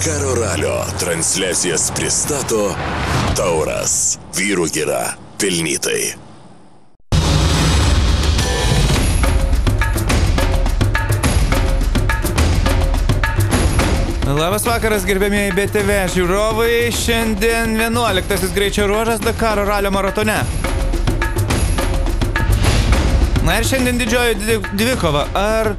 Dakaro ralio transliacijas pristato Tauras. Vyrų gira pelnytai. Labas vakaras, gerbėmieji BTV žiūrovai. Šiandien 11 greičio ruožas Dakaro ralio maratone. Na ir šiandien didžioji dvikova. Ar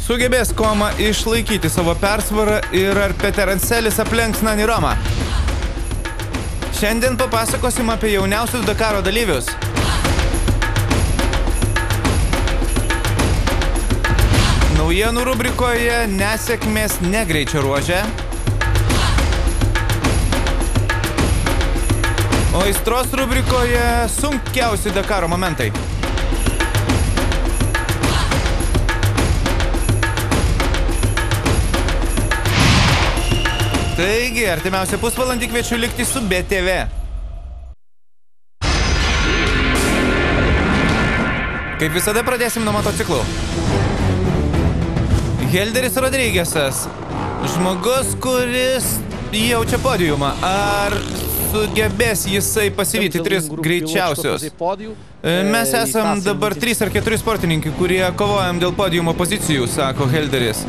sugebės Koma išlaikyti savo persvarą ir ar Peter Anselis aplenks Nani Romą? Šiandien papasakosim apie jauniausius Dakaro dalyvius. Naujienų rubrikoje nesėkmės negreičio ruože. O aistros rubrikoje sunkiausi Dakaro momentai. Taigi, artimiausią pusvalandį kviečiu likti su BTV. Kaip visada pradėsim nuo motociklų. Helderis Rodriguezas. Žmogus, kuris jaučia podiumą. Ar sugebės jisai pasivyti 3 greičiausius? Mes esam dabar 3 ar 4 sportininkai, kurie kovojam dėl podiumo pozicijų, sako Helderis.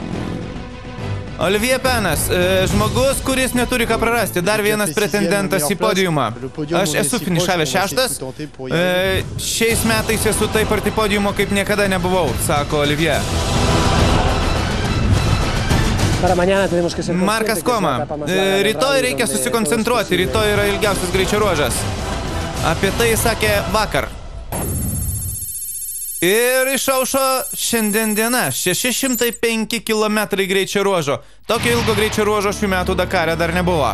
Olivier Penas. Žmogus, kuris neturi ką prarasti. Dar vienas pretendentas į podiumą. Aš esu finišavęs 6. Šiais metais esu taip arti podiumo, kaip niekada nebuvau, sako Olivier. Markas Koma. Rytoj reikia susikoncentruoti. Rytoj yra ilgiausias greičio ruožas. Apie tai sakė vakar. Ir išaušo šiandien diena. 605 km greičio ruožo. Tokio ilgo greičio ruožo šių metų Dakare dar nebuvo.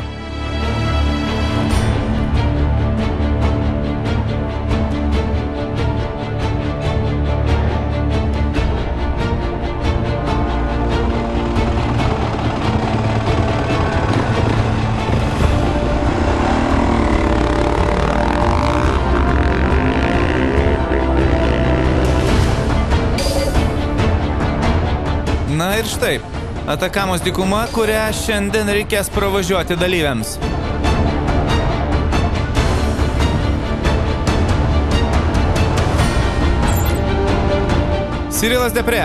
Na ir štai, Atakamos dykuma, kurią šiandien reikės pravažiuoti dalyviams. Cyrilas Depré.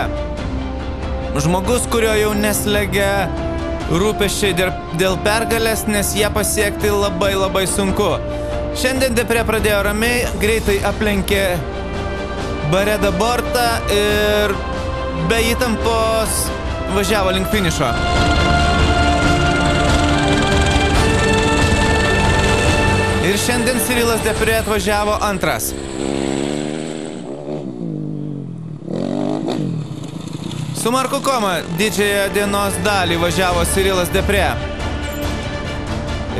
Žmogus, kurio jau neslegia rūpesčiai dėl pergalės, nes ją pasiekti labai sunku. Šiandien Depré pradėjo ramiai, greitai aplenkė Bareda Bortą ir be įtampos važiavo link finišo. Ir šiandien Cyrilas Depré atvažiavo antras. Su Marku Koma didžiąją dienos dalį važiavo Cyrilas Depré.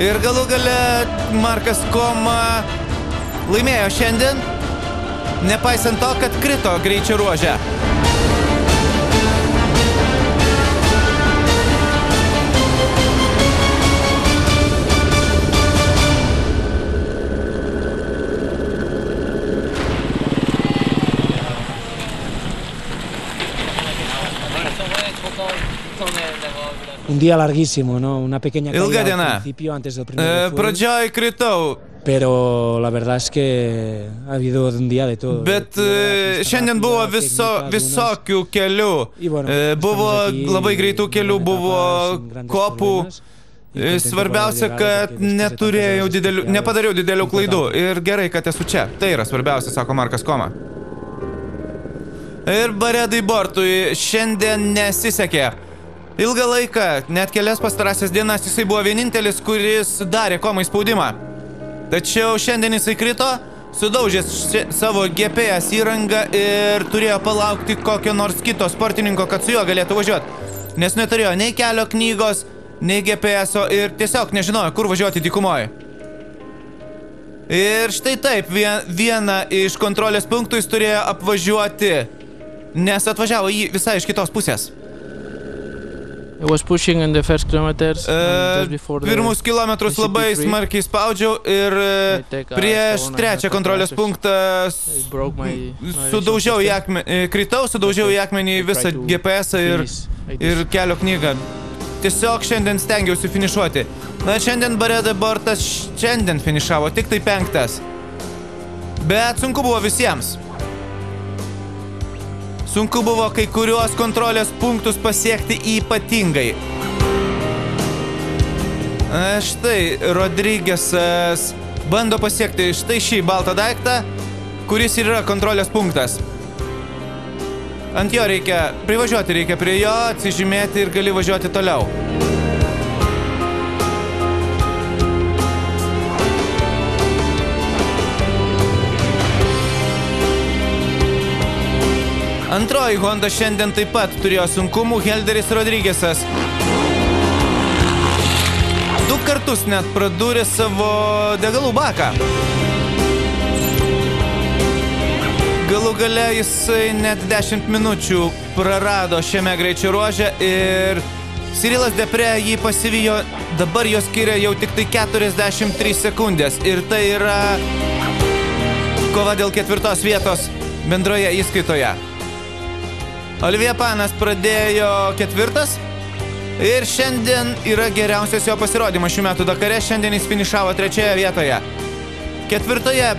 Ir galų gale Markas Koma laimėjo šiandien, nepaisant to, kad krito greičio ruože. Un día larguísimo, ¿no? Una pequeña ilga caída diena. al principio antes del primer Pradžioj kritau. Pero la verdad es que ha habido un día de todo. Bet šiandien buvo visokių kelių. Buvo labai greitų kelių, buvo kopų. Svarbiausia, kad nepadariau didelių klaidų. Ir gerai, kad esu čia. Tai yra svarbiausia, sako Markas Koma. Ir Baredai Bortui šiandien nesisekė. Ilgą laiką, net kelias pastarąsias dienas, jisai buvo vienintelis, kuris darė Komai spaudimą. Tačiau šiandien jisai krito, sudaužė savo GPS įrangą ir turėjo palaukti kokio nors kito sportininko, kad su juo galėtų važiuoti. Nes neturėjo nei kelio knygos, nei GPS-o ir tiesiog nežinojo, kur važiuoti dykumoje. Ir štai taip, vieną iš kontrolės punktų jis turėjo apvažiuoti, nes atvažiavo jį visai iš kitos pusės. Pirmus kilometrus labai smarkiai spaudžiau ir prieš trečią kontrolės punktą kritau, sudaužiau į akmenį visą GPS-ą ir kelio knygą. tiesiog šiandien stengiausi finišuoti. Na, šiandien Bareda Bortas šiandien finišavo, tik tai 5. Bet sunku buvo visiems. Sunku buvo kai kuriuos kontrolės punktus pasiekti ypatingai. Štai Rodrigesas bando pasiekti štai šį baltą daiktą, kuris yra kontrolės punktas. Ant jo reikia privažiuoti, reikia prie jo, atsižymėti ir gali važiuoti toliau. Antroji Honda šiandien taip pat turėjo sunkumų, Helderis Rodrigesas 2 kartus net pradūrė savo degalų baką. Galų gale jisai net 10 minučių prarado šiame greičio ruože ir Cyrilas Depre jį pasivijo, dabar jo skiria jau tik tai 43 sekundės ir tai yra kova dėl 4 vietos bendroje įskaitoje. Olivier Panas pradėjo 4 ir šiandien yra geriausias jo pasirodymas šių metų Dakare, šiandien jis finišavo 3 vietoje. 4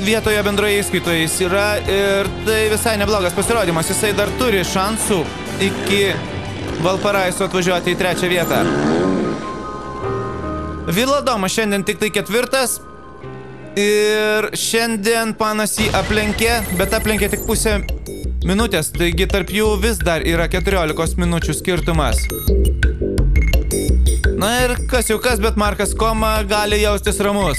vietoje bendroje įskaitoje jis yra ir tai visai neblogas pasirodymas. Jisai dar turi šansų iki Valparaiso atvažiuoti į 3 vietą. Viladomas šiandien tik tai 4 ir šiandien Panas jį aplenkė, bet aplenkė tik pusę minutės, taigi tarp jų vis dar yra 14 minučių skirtumas. Na ir kas jau kas, bet Markas Koma gali jaustis ramus.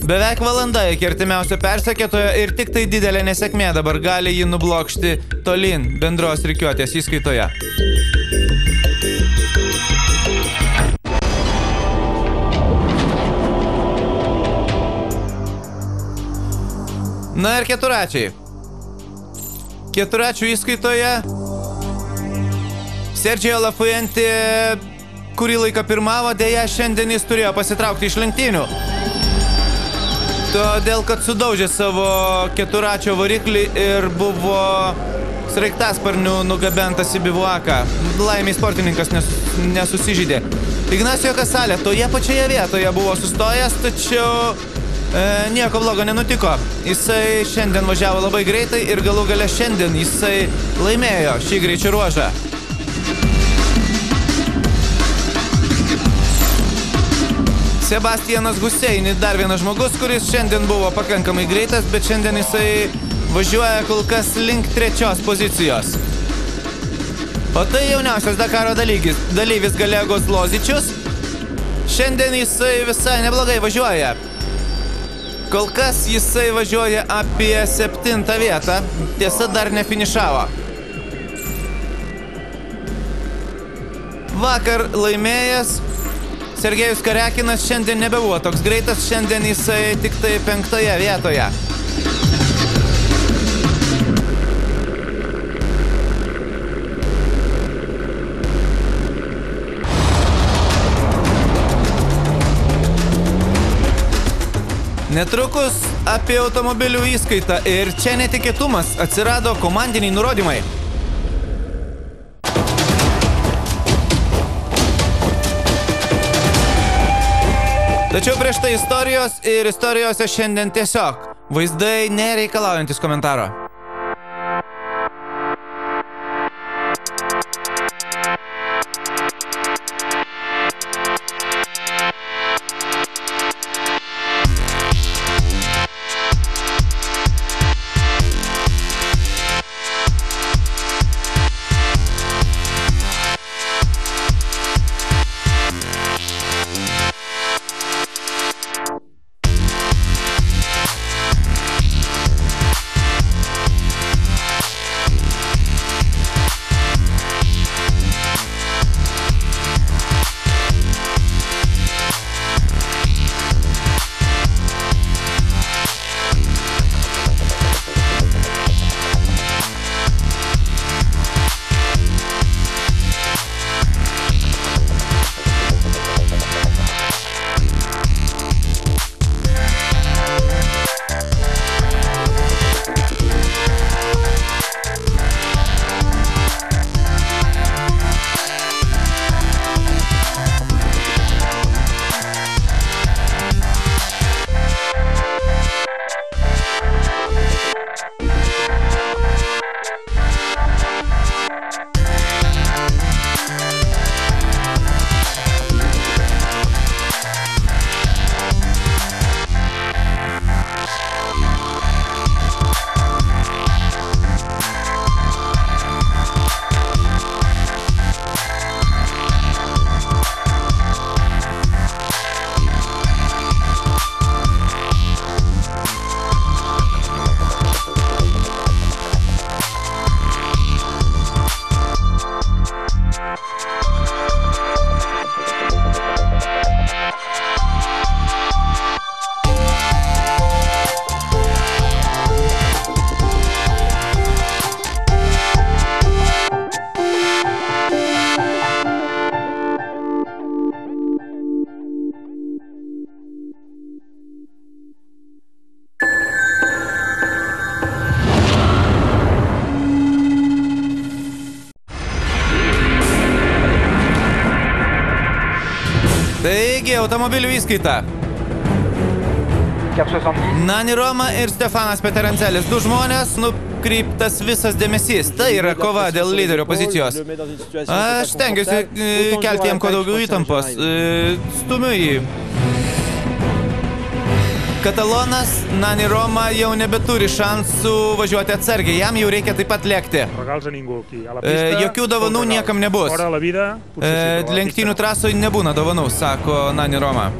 Beveik valanda iki artimiausio persekėtojo ir tik tai didelė nesėkmė dabar gali jį nublokšti tolyn bendros rikiuotės įskaitoje. Na ir keturračiai. Keturračių įskaitoje Sergio Lafuente kurį laiką pirmavo, dėja šiandien jis turėjo pasitraukti iš lenktynių. Todėl, kad sudaužė savo keturračio variklį ir buvo sraigtasparniu nugabentas į bivuaką. Laimiai sportininkas nesusižydė. Ignacio Casale toje pačioje vietoje buvo sustojęs, tačiau nieko blogo nenutiko. Jisai šiandien važiavo labai greitai ir galų gale šiandien jisai laimėjo šį greičio ruožą. Sebastianas Guseini, dar vienas žmogus, kuris šiandien buvo pakankamai greitas, bet šiandien jisai važiuoja kol kas link 3 pozicijos. O tai jauniausias Dakaro dalyvis Galegos Lozičius. Šiandien jisai visai neblogai važiuoja. Kol kas jisai važiuoja apie 7 vietą, tiesa dar nefinišavo. Vakar laimėjęs Sergejus Karekinas šiandien nebebuvo toks greitas, šiandien jisai tik tai 5 vietoje. Netrukus apie automobilių įskaitą ir čia netikėtumas, atsirado komandiniai nurodymai. Tačiau prieš tai istorijos ir istorijose šiandien tiesiog vaizdai nereikalaujantis komentaro. Taigi, automobilių įskaita. Nani Roma ir Stefanas Peterancelis. 2 žmonės, nukreiptas visas dėmesys. Tai yra kova dėl lyderio pozicijos. Aš stengiuosi kelti jam kuo daugiau įtampos. Stumiu jį. Katalonas Nani Roma jau nebeturi šansų važiuoti atsargiai. Jam jau reikia taip pat lėkti. Jokių dovanų niekam nebus. Lenktynių trasoje nebūna dovanų, sako Nani Roma.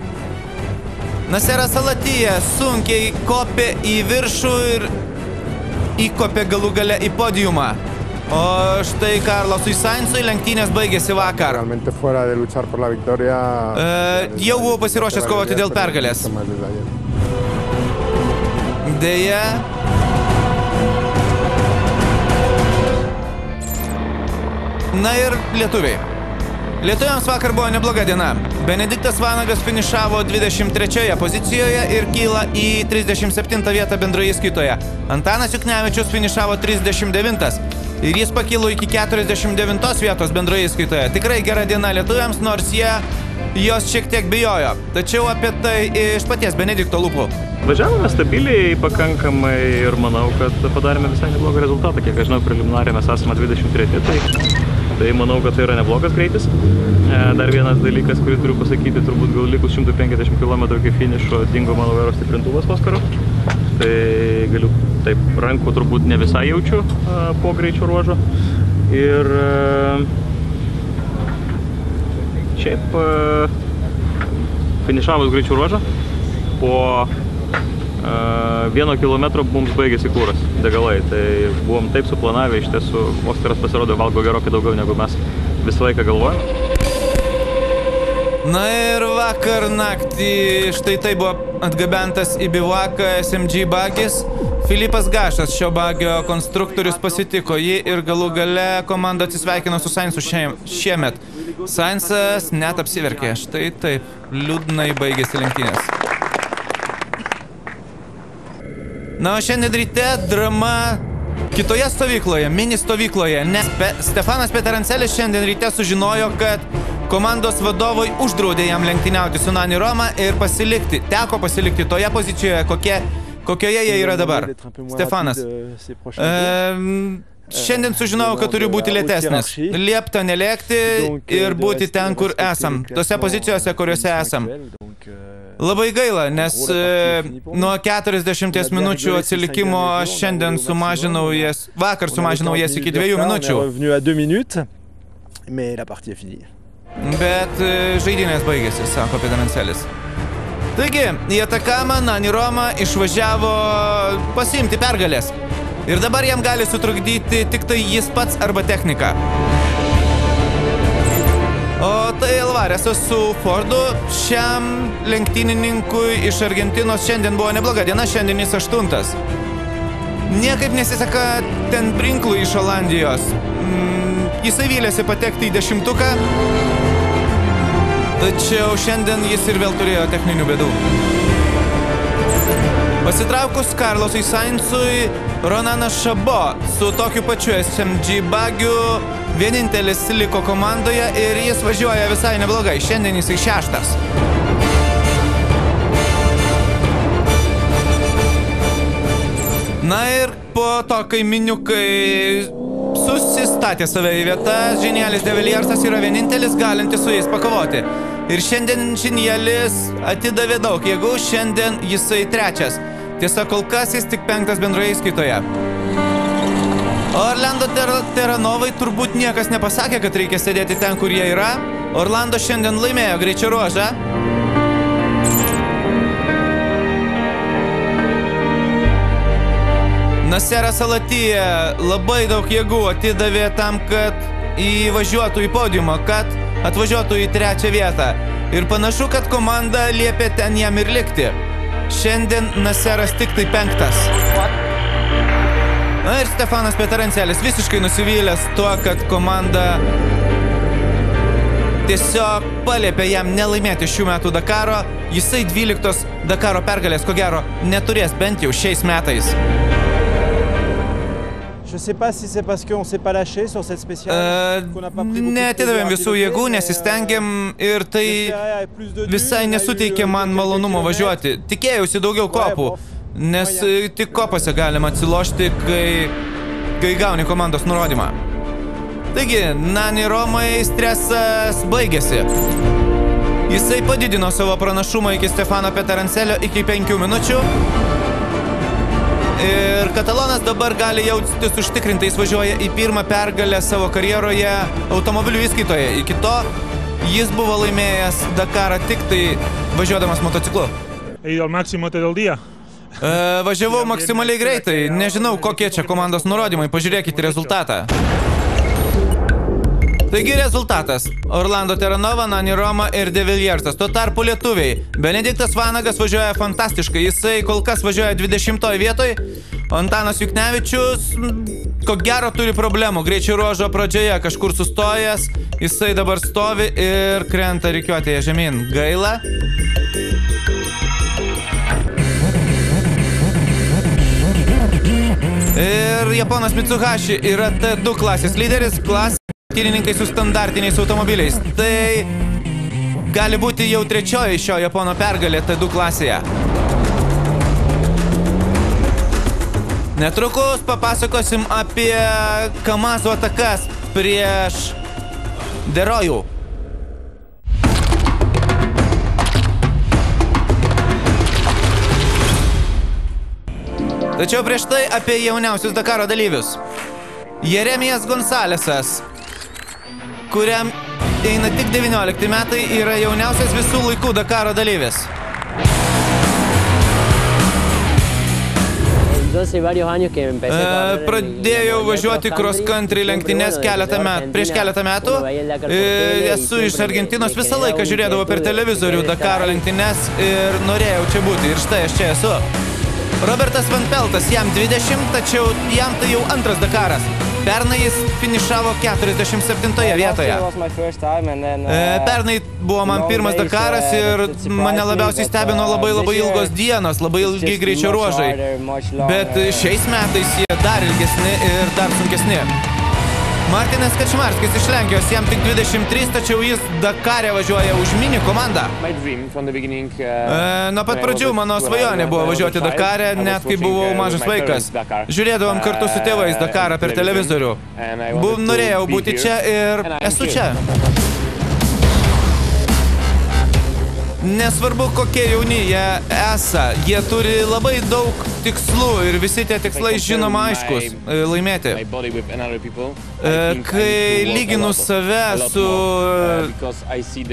Naseras Al-Attiyah sunkiai kopė į viršų ir įkopė galų gale į podiumą. O štai Carlosui Sainzui lenktynės baigėsi vakar. Jau buvo pasiruošęs kovoti dėl pergalės. Deja. Na ir lietuviai. Lietuviams vakar buvo nebloga diena. Benediktas Vanagas finišavo 23 pozicijoje ir kyla į 37 vietą bendroje įskaitoje. Antanas Juknevičius finišavo 39 ir jis pakilo iki 49 vietos bendroje įskaitoje. Tikrai gera diena lietuviams, nors jie jos šiek tiek bijojo. Tačiau apie tai iš paties Benedikto lūpų. Važiavome stabiliai pakankamai ir manau, kad padarėme visai neblogą rezultatą. Kiek aš žinau, preliminariai mes esame 23, tai manau, kad tai yra neblogas greitis. Dar vienas dalykas, kurį turiu pasakyti, turbūt gal likus 150 km iki finišo dingo mano vairo stiprintuvas Oskaro. Tai galiu, taip, rankų turbūt ne visai jaučiu po greičio ruožo. Ir šiaip finišavus greičio ruožą po 1 kilometro mums baigėsi kūras, degalai. Tai buvom taip suplanavę, iš tiesų Oskaras pasirodė valgo gerokai daugiau, negu mes visą laiką galvojame. Na ir vakar naktį štai tai buvo atgabentas į bivaką SMG bagis. Filipas Gašas, šio bagio konstruktorius, pasitiko jį ir galų gale komanda atsisveikino su Sainzu šiemet. Sainzas net apsiverkė. Štai taip, liūdnai baigėsi lenktynės. Na, o šiandien ryte drama kitoje stovykloje, mini stovykloje, nes Stefanas Peterancelis šiandien ryte sužinojo, kad komandos vadovai uždraudė jam lenktyniauti su Nani Roma ir teko pasilikti toje pozicijoje, kokioje jie yra dabar. Stefanas, šiandien sužinojau, kad turiu būti lėtesnis. Liepta nelėkti ir būti ten, kur esam. Tose pozicijose, kuriuose esam. Labai gaila, nes nuo 40 minučių atsilikimo aš šiandien vakar sumažinau jas iki 2 minučių. Bet žaidynės baigėsi, sako Peterancelis. Taigi, į Atakamą Nani Roma išvažiavo pasiimti pergalės. Ir dabar jam gali sutrukdyti tik tai jis pats arba technika. O tai Alvaresas su Fordu. Šiam lenktynininkui iš Argentinos šiandien buvo nebloga diena, šiandien jis 8. Niekaip nesiseka ten Brinklui iš Olandijos. Jisai vylėsi patekti į 10, tačiau šiandien jis ir vėl turėjo techninių bėdų. Pasitraukus Carlosui Sainzui, Ronanas Šabo su tokiu pačiu SMG bagiu vienintelis liko komandoje ir jis važiuoja visai neblogai. Šiandien jisai 6. Na ir po to, kai miniukai susistatė save į vietas, Žinielis de Viliersas yra vienintelis galintis su jais pakovoti. Ir šiandien Žinielis atidavė daug jėgų, šiandien jisai 3. Tiesa, kol kas jis tik 5 bendroje įskaitoje. Orlando Terranovai turbūt niekas nepasakė, kad reikia sėdėti ten, kur jie yra. Orlando šiandien laimėjo greičio ruožą. Naseras Al-Attiyah labai daug jėgų atidavė tam, kad įvažiuotų į podiumą, kad atvažiuotų į 3 vietą. Ir panašu, kad komanda liepė ten jam ir likti. Šiandien Naseras tik tai 5. Na ir Stefanas Peterancelis visiškai nusivylęs tuo, kad komanda tiesiog paliepė jam nelaimėti šių metų Dakaro. Jisai 12 Dakaro pergalės, ko gero, neturės bent jau šiais metais. Neatidavėm visų jėgų, nesistengėm ir tai visai nesuteikė man malonumo važiuoti. Tikėjausi daugiau kopų, nes tik kopose galima atsilošti, kai gauni komandos nurodymą. Taigi, Nani Romai stresas baigėsi. Jisai padidino savo pranašumą iki Stefano Peterancelio iki 5 minučių. Ir Katalonas dabar gali jaustis užtikrintai, jis važiuoja į pirmą pergalę savo karjeroje automobilių įskaitoje. Iki to jis buvo laimėjęs Dakarą tik tai važiuodamas motociklu. Važiavau maksimaliai greitai, nežinau kokie čia komandos nurodymai, pažiūrėkite rezultatą. Taigi rezultatas. Orlando Terranova, Nani Roma ir De Viliersas. Tuo tarpu lietuviai. Benediktas Vanagas važiuoja fantastiškai. Jisai kol kas važiuoja 20 vietoj. Antanas Juknevičius, ko gero, turi problemų. Greičio ruožo pradžioje kažkur sustojęs. Jisai dabar stovi ir krenta rikiuotėje žemyn. Gaila. Ir Japonas Mitsuhashi yra T2 klasės lyderis. Lenktynininkai su standartiniais automobiliais. Tai gali būti jau trečioji šio Japono pergalė T2 klasėje. Netrukus papasakosim apie Kamazų atakas prieš Derojų. Tačiau prieš tai apie jauniausius Dakaro dalyvius. Jeremijas Gonsalesas, kuriam eina tik 19 metai, yra jauniausias visų laikų Dakaro dalyvis. Pradėjau važiuoti cross country lenktynes prieš keletą metų. Esu iš Argentinos, visą laiką žiūrėdavau per televizorių Dakaro lenktynes ir norėjau čia būti. Ir štai aš čia esu. Robertas Van Peltas, jam 20, tačiau jam tai jau antras Dakaras. Pernai jis finišavo 47 vietoje. Pernai buvo man pirmas Dakaras ir mane labiausiai stebino labai ilgos dienos, labai ilgi greičio ruožai. Bet šiais metais jie dar ilgesni ir dar sunkesni. Martinas Kačmarskis iš Lenkijos, jam tik 23, tačiau jis Dakare važiuoja už mini komandą. Nuo pat pradžių mano svajonė buvo važiuoti Dakare, net kai buvau mažas vaikas. Žiūrėdavom kartu su tėvais Dakarą per televizorių. Norėjau būti čia ir esu čia. Nesvarbu, kokie jauni jie esą, jie turi labai daug tikslų ir visi tie tikslai žinoma aiškus – laimėti. Kai lyginu save su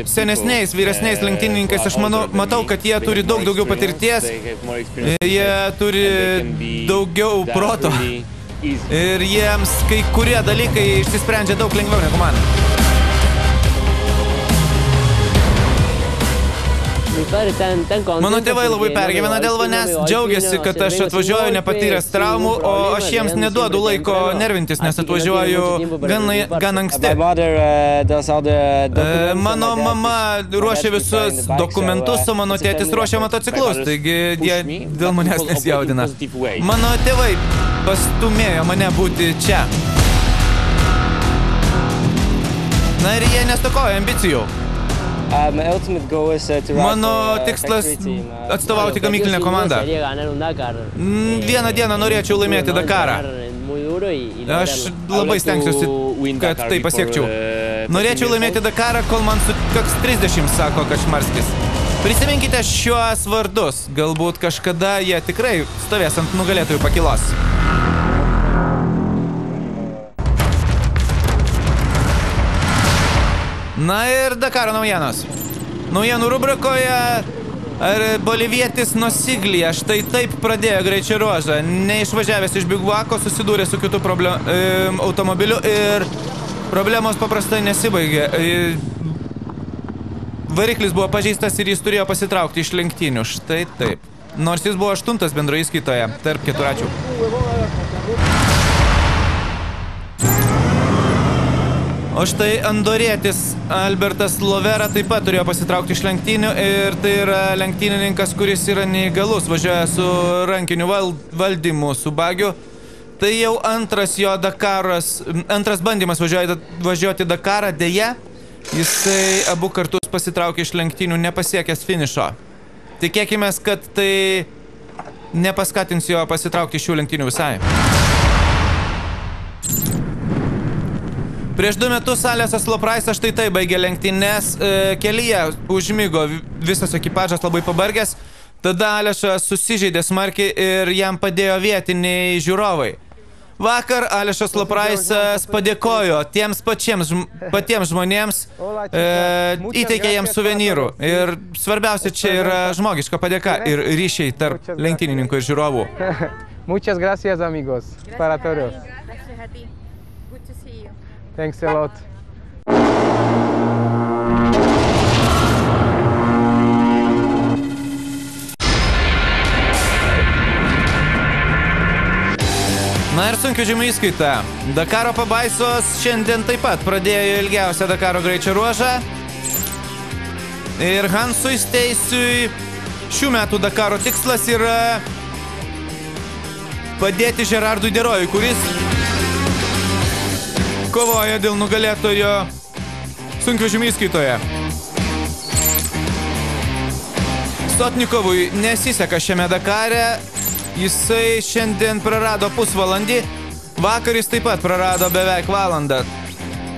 senesniais, vyresniais lenktynininkais, aš matau, kad jie turi daug daugiau patirties, jie turi daugiau proto ir jiems kai kurie dalykai išsisprendžia daug lengviau negu man. Mano tėvai labai pergyvena dėl manęs, džiaugiasi, kad aš atvažiuoju nepatyręs traumų, o aš jiems neduodu laiko nervintis, nes atvažiuoju gan anksti. Mano mama ruošia visus dokumentus, o mano tėtis ruošia motociklus, taigi jie dėl manęs nesijaudina. Mano tėvai pastumėjo mane būti čia. Na ir jie nestokoja ambicijų. Mano tikslas atstovauti gamyklinę komandą. Vieną dieną norėčiau laimėti Dakarą. Aš labai stengsiuosi, kad tai pasiekčiau. Norėčiau laimėti Dakarą, kol man sukaks 30, sako Kačmarskis. Prisiminkite šiuos vardus. Galbūt kažkada jie tikrai stovės ant nugalėtojų pakylos. Na ir Dakaro naujienos. Naujienų rubrikoje ar bolivietis Nosiglija štai taip pradėjo greičio ruožą. Neišvažiavęs iš Biguako susidūrė su kitų automobiliu ir problemos paprastai nesibaigė. Variklis buvo pažeistas ir jis turėjo pasitraukti iš lenktynių. Štai taip. Nors jis buvo 8 bendro įskaitoje tarp keturračių. O štai andorietis Albertas Lovera taip pat turėjo pasitraukti iš lenktynių ir tai yra lenktynininkas, kuris yra neįgalus, važiuoja su rankiniu valdymu, su bagiu. Tai jau antras jo Dakaras, antras bandymas važiuoti Dakarą, deja, jisai abu kartus pasitraukė iš lenktynių, nepasiekęs finišo. Tikėkimės, kad tai nepaskatins jo pasitraukti iš šių lenktynių visai. Prieš 2 metus Alešas Lopraisas štai tai baigė lenktynės, kelyje užmigo visas ekipažas labai pabargęs, tada Alešas susižeidė smarkiai ir jam padėjo vietiniai žiūrovai. Vakar Alešas Lopraisas padėkojo tiems patiems žmonėms, įteikė jiems suvenyrų. Ir svarbiausia čia yra žmogiška padėka ir ryšiai tarp lenktynininkų ir žiūrovų. Muchas gracias, amigos, para todos. Gracias a ti. Good to see you. Thanks a lot. Na ir sunkvežimių įskaita. Dakaro pabaisos šiandien taip pat pradėjo ilgiausią Dakaro greičio ruožą. Ir Hansui Steisiui šių metų Dakaro tikslas yra padėti Gerardui Derojui, kuris kovoja dėl nugalėtojo sunkvežimių įskaitoje. Sotnikovui nesiseka šiame Dakare. Jisai šiandien prarado pusvalandį, vakar jis taip pat prarado beveik valandą.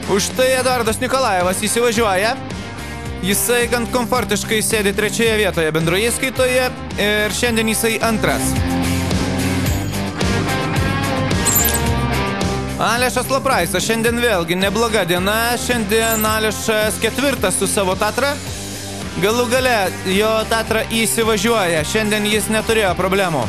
Už tai Eduardas Nikolajevas įsivažiuoja. Jisai gan komfortiškai sėdi 3 vietoje bendroje įskaitoje ir šiandien jisai antras. Alešas Lopraisas šiandien vėlgi nebloga diena, šiandien Alešas 4 su savo Tatra. Galų gale jo Tatra įsivažiuoja, šiandien jis neturėjo problemų.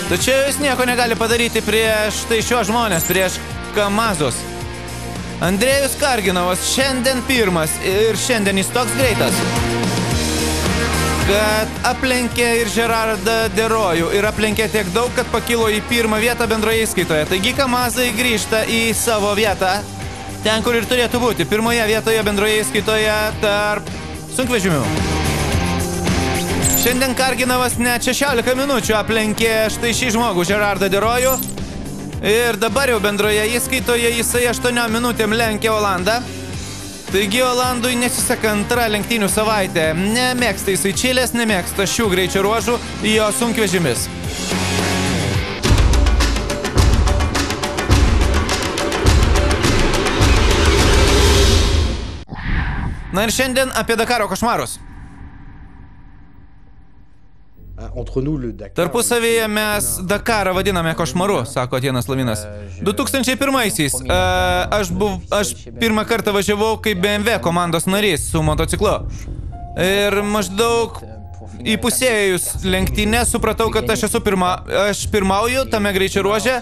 Tačiau jis nieko negali padaryti prieš tai šios žmonės, prieš Kamazus. Andrėjus Karginovas šiandien pirmas ir šiandien jis toks greitas, kad aplenkė ir Gerardą Derojų ir aplenkė tiek daug, kad pakilo į 1 vietą bendroje įskaitoje. Taigi Kamazai grįžta į savo vietą, ten kur ir turėtų būti, 1 vietoje bendroje įskaitoje tarp sunkvežimių. Šiandien Karginovas net 16 minučių aplenkė štai šį žmogų, Gerardą Derojų. Ir dabar jau bendroje įskaitoje jisai 8 minutėm lenkia Olandą. Taigi Olandui nesiseka antra lenktynių savaitė. Nemėgsta jisai Čilės, nemėgsta šių greičio ruožų jo sunkvežimis. Na ir šiandien apie Dakaro košmarus. Tarpusavyje mes Dakarą vadiname košmaru, sako Atienas Lavinas. 2001-aisiais aš pirmą kartą važiavau kaip BMW komandos narys su motociklu. Ir maždaug įpusėjus lenktynę supratau, kad aš pirmauju tame greičio ruože,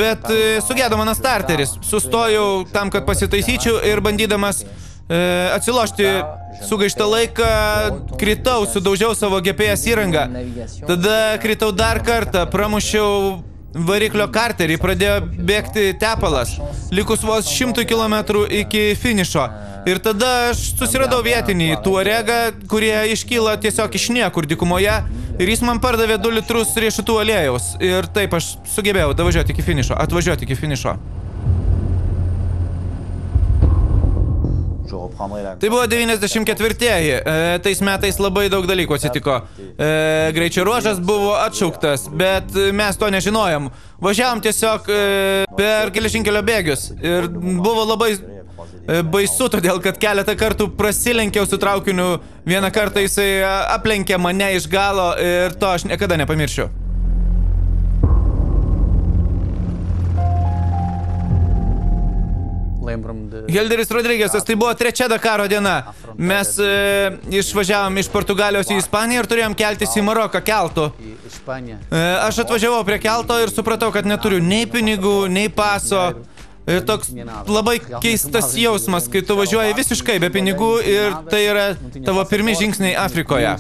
bet sugedo mano starteris. Sustojau tam, kad pasitaisyčiau ir bandydamas atsilošti sugaištą laiką, kritau, sudaužiau savo GPS įrangą. Tada kritau dar kartą, pramušiau variklio karterį, pradėjo bėgti tepalas, likus vos 100 km iki finišo. Ir tada aš susiradau vietinį Tuaregą, kurie iškyla tiesiog iš niekur dykumoje, ir jis man pardavė 2 litrus riešutų aliejaus. Ir taip aš sugebėjau atvažiuoti iki finišo. Tai buvo 94-ieji. Tais metais labai daug dalykų atsitiko. Greičio ruožas buvo atšauktas, bet mes to nežinojom. Važiavom tiesiog per geležinkelio bėgius. Ir buvo labai baisu, todėl kad keletą kartų prasilenkiau su traukiniu. Vieną kartą jisai aplenkė mane iš galo ir to aš niekada nepamiršiu. Helderis Rodrigesas, tai buvo 3 Dakaro diena. Mes išvažiavom iš Portugalijos į Ispaniją ir turėjom keltis į Maroką keltu. Aš atvažiavau prie kelto ir supratau, kad neturiu nei pinigų, nei paso. Ir toks labai keistas jausmas, kai tu važiuoji visiškai be pinigų ir tai yra tavo pirmi žingsniai Afrikoje.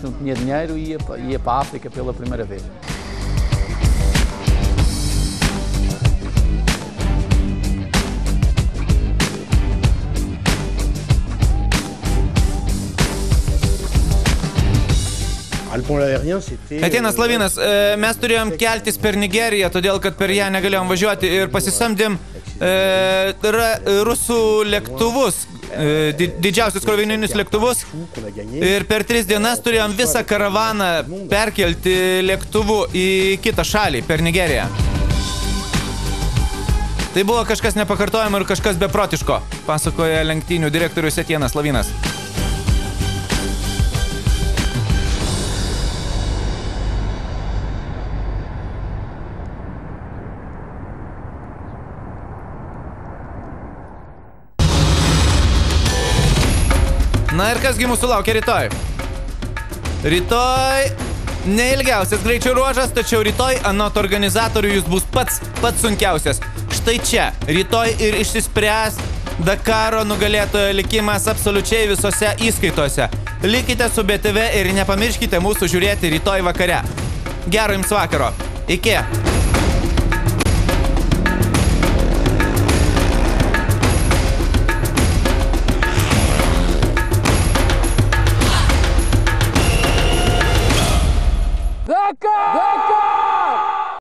Etienas Lavinas, mes turėjom keltis per Nigeriją, todėl kad per ją negalėjom važiuoti ir pasisamdėm rusų lėktuvus, didžiausius krovininius lėktuvus ir per 3 dienas turėjom visą karavaną perkelti lėktuvu į kitą šalį, per Nigeriją. Tai buvo kažkas nepakartojama ir kažkas beprotiško, pasakoja lenktynių direktorius Etienas Lavinas. Na ir kasgi mūsų laukia rytoj? Rytoj neilgiausias greičio ruožas, tačiau rytoj anot organizatorių jūs bus pats sunkiausias. Štai čia, rytoj ir išsispręs Dakaro nugalėtojo likimas absoliučiai visose įskaitose. Likite su BTV ir nepamirškite mūsų žiūrėti rytoj vakare. Gero jums vakaro. Iki.